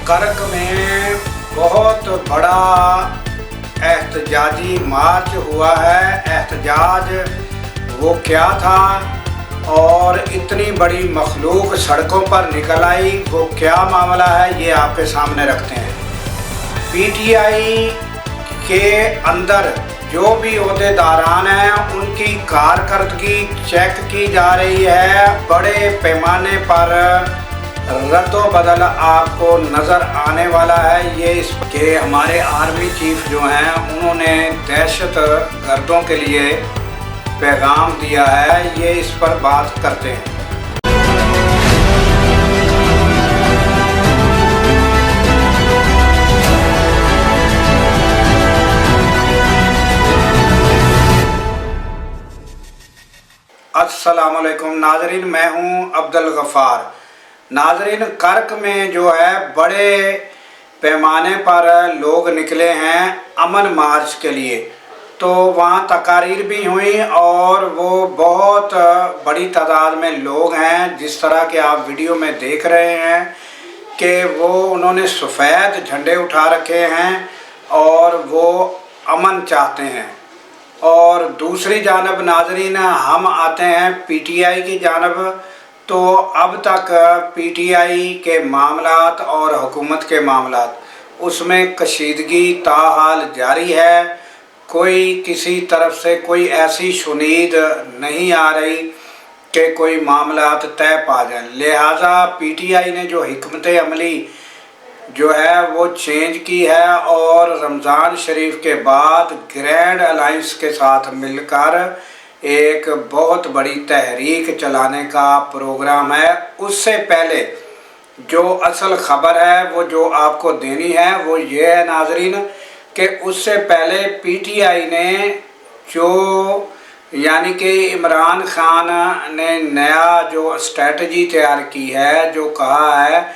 करक में बहुत बड़ा एहतजाजी मार्च हुआ है। एहतजाज वो क्या था और इतनी बड़ी मखलूक सड़कों पर निकल आई, वो क्या मामला है, ये आपके सामने रखते हैं। पीटीआई के अंदर जो भी ओहदेदारान हैं उनकी कारकर्दगी चेक की जा रही है। बड़े पैमाने पर रद्दो बदल आपको नज़र आने वाला है। ये इसके हमारे आर्मी चीफ जो हैं उन्होंने दहशत गर्दों के लिए पैगाम दिया है, ये इस पर बात करते हैं। अस्सलामुअलैकुम नाजरीन, मैं हूं अब्दुल गफ़ार। नाजरीन, करक में जो है बड़े पैमाने पर लोग निकले हैं अमन मार्च के लिए, तो वहाँ तकारीर भी हुई और वो बहुत बड़ी तादाद में लोग हैं। जिस तरह के आप वीडियो में देख रहे हैं कि वो उन्होंने सफ़ेद झंडे उठा रखे हैं और वो अमन चाहते हैं। और दूसरी जानब नाजरीन, हम आते हैं पीटीआई की जानब। तो अब तक पीटीआई के मामलात और हुकूमत के मामलात उसमें कशीदगी ताहाल जारी है। कोई किसी तरफ से कोई ऐसी शुनीद नहीं आ रही कि कोई मामलात तय पा जाए। लिहाजा पीटीआई ने जो हिकमत अमली जो है वो चेंज की है और रमज़ान शरीफ के बाद ग्रैंड अलायंस के साथ मिलकर एक बहुत बड़ी तहरीक चलाने का प्रोग्राम है। उससे पहले जो असल ख़बर है वो जो आपको देनी है वो ये है नाजरीन कि उससे पहले पीटीआई ने जो यानी कि इमरान खान ने नया जो स्ट्रेटजी तैयार की है, जो कहा है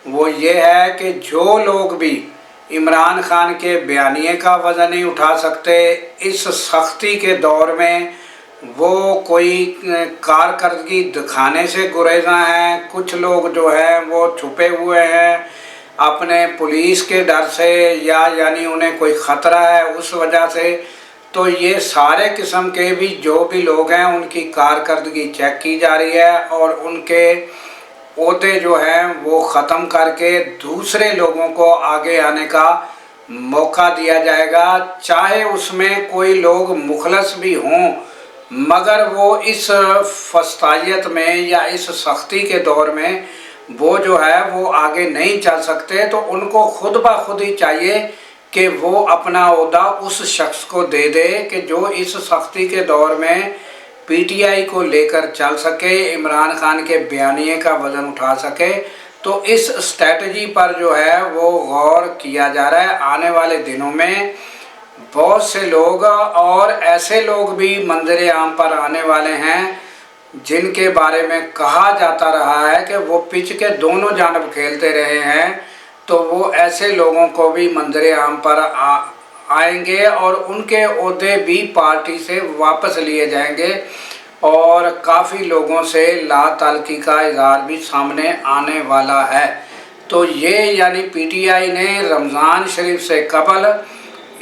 वो ये है कि जो लोग भी इमरान खान के बयानिए का वज़न नहीं उठा सकते इस सख्ती के दौर में, वो कोई कारकर्दगी दिखाने से गुरेज़ा हैं। कुछ लोग जो हैं वो छुपे हुए हैं अपने पुलिस के डर से या यानी उन्हें कोई ख़तरा है उस वजह से। तो ये सारे किस्म के भी जो भी लोग हैं उनकी कारकर्दगी चेक की जा रही है और उनके ओहदे जो हैं वो ख़त्म करके दूसरे लोगों को आगे आने का मौका दिया जाएगा। चाहे उसमें कोई लोग मुखलस भी हों, मगर वो इस फस्तायत में या इस सख्ती के दौर में वो जो है वो आगे नहीं चल सकते। तो उनको खुद ब खुद ही चाहिए कि वो अपना ओहदा उस शख्स को दे दे कि जो इस सख्ती के दौर में पीटीआई को लेकर चल सके, इमरान खान के बयानिए का वज़न उठा सके। तो इस स्ट्रेटजी पर जो है वो गौर किया जा रहा है। आने वाले दिनों में बहुत से लोग और ऐसे लोग भी मंजर आम पर आने वाले हैं जिनके बारे में कहा जाता रहा है कि वो पिच के दोनों जानब खेलते रहे हैं। तो वो ऐसे लोगों को भी मंजर आम पर आएंगे और उनके ओहदे भी पार्टी से वापस लिए जाएंगे और काफ़ी लोगों से लातल्की का इज़हार भी सामने आने वाला है। तो ये यानी पीटीआई ने रमज़ान शरीफ से कबल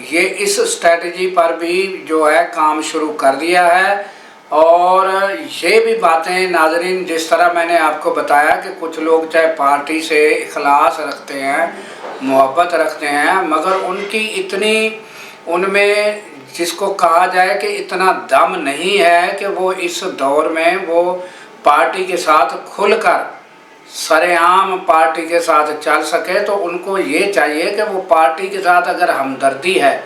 ये इस स्ट्रेटजी पर भी जो है काम शुरू कर दिया है। और ये भी बातें नाजरीन, जिस तरह मैंने आपको बताया कि कुछ लोग चाहे पार्टी से इखलास रखते हैं, मोहब्बत रखते हैं, मगर उनकी इतनी उनमें जिसको कहा जाए कि इतना दम नहीं है कि वो इस दौर में वो पार्टी के साथ खुलकर सरेआम पार्टी के साथ चल सके। तो उनको ये चाहिए कि वो पार्टी के साथ अगर हमदर्दी है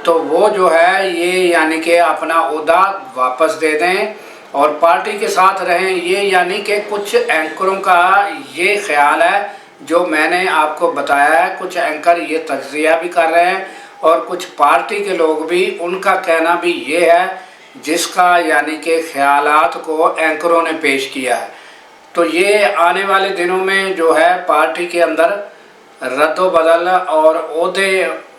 तो वो जो है ये यानी कि अपना ओहदा वापस दे दें और पार्टी के साथ रहें। ये यानी कि कुछ एंकरों का ये ख्याल है जो मैंने आपको बताया है। कुछ एंकर ये तज्ज़िया भी कर रहे हैं और कुछ पार्टी के लोग भी, उनका कहना भी ये है जिसका यानी कि ख्यालात को एंकरों ने पेश किया है। तो ये आने वाले दिनों में जो है पार्टी के अंदर रद्दो बदल और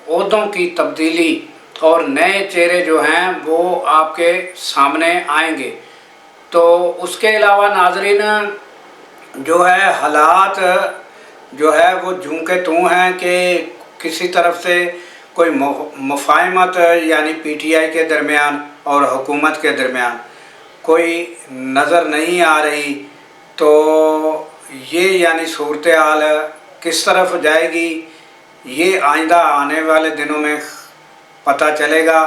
ओहदों की तब्दीली और नए चेहरे जो हैं वो आपके सामने आएंगे। तो उसके अलावा नाजरीन जो है हालात जो है वो झोंके तू हैं कि किसी तरफ से कोई मुफाहमत यानी पीटीआई के दरमियान और हुकूमत के दरमियान कोई नज़र नहीं आ रही। तो ये यानी सूरत हाल किस तरफ जाएगी, ये आइंदा आने वाले दिनों में पता चलेगा।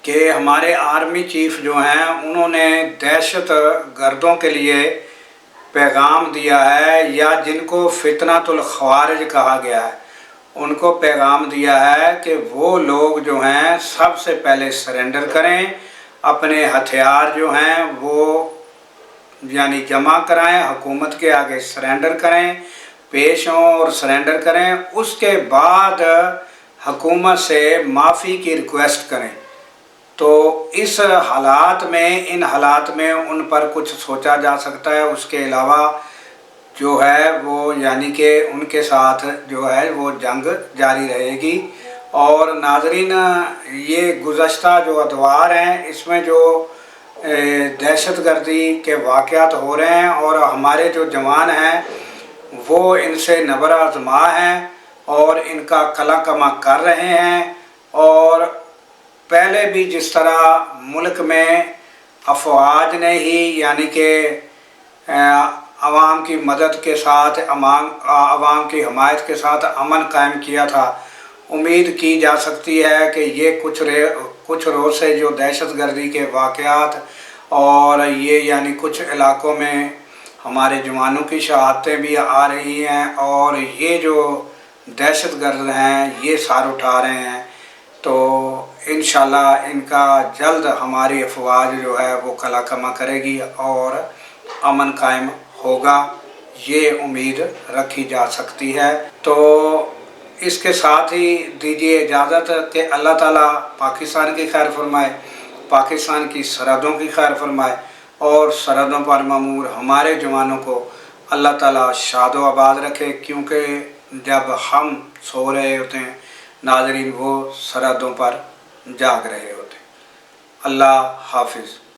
कि हमारे आर्मी चीफ जो हैं उन्होंने दहशत गर्दों के लिए पैगाम दिया है, या जिनको फितनातुल ख़वारिज कहा गया है, उनको पैगाम दिया है कि वो लोग जो हैं सबसे पहले सरेंडर करें, अपने हथियार जो हैं वो यानी जमा कराएं, हुकूमत के आगे सरेंडर करें, पेश हों और सरेंडर करें। उसके बाद हुकूमत से माफ़ी की रिक्वेस्ट करें। तो इस हालात में, इन हालात में उन पर कुछ सोचा जा सकता है। उसके अलावा जो है वो यानी कि उनके साथ जो है वो जंग जारी रहेगी। और नाज़रीन, ये गुज़श्ता जो अदवार हैं इसमें जो दहशतगर्दी के वाक़यात हो रहे हैं और हमारे जो जवान हैं वो इनसे नबर आज़मा हैं और इनका कला कमा कर रहे हैं। और पहले भी जिस तरह मुल्क में अफवाज ने ही यानी कि आवाम की मदद के साथ, आवाम की हमायत के साथ अमन कायम किया था, उम्मीद की जा सकती है कि ये कुछ रोज़ से जो दहशतगर्दी के वाक़यात और ये यानी कुछ इलाक़ों में हमारे जवानों की शहादतें भी आ रही हैं और ये जो दहशतगर्द हैं ये सार उठा रहे हैं। तो इंशाल्लाह इनका जल्द हमारी अफवाज जो है वो कला कमा करेगी और अमन कायम होगा, ये उम्मीद रखी जा सकती है। तो इसके साथ ही दीजिए इजाज़त कि अल्लाह ताला पाकिस्तान की खैर फरमाए, पाकिस्तान की सरहदों की खैर फरमाए और सरहदों पर मामूर हमारे जवानों को अल्लाह ताला शादो आबाद रखे। क्योंकि जब हम सो रहे होते हैं नाज़रीन, वो सरहदों पर जाग रहे होते हैं। अल्लाह हाफिज़।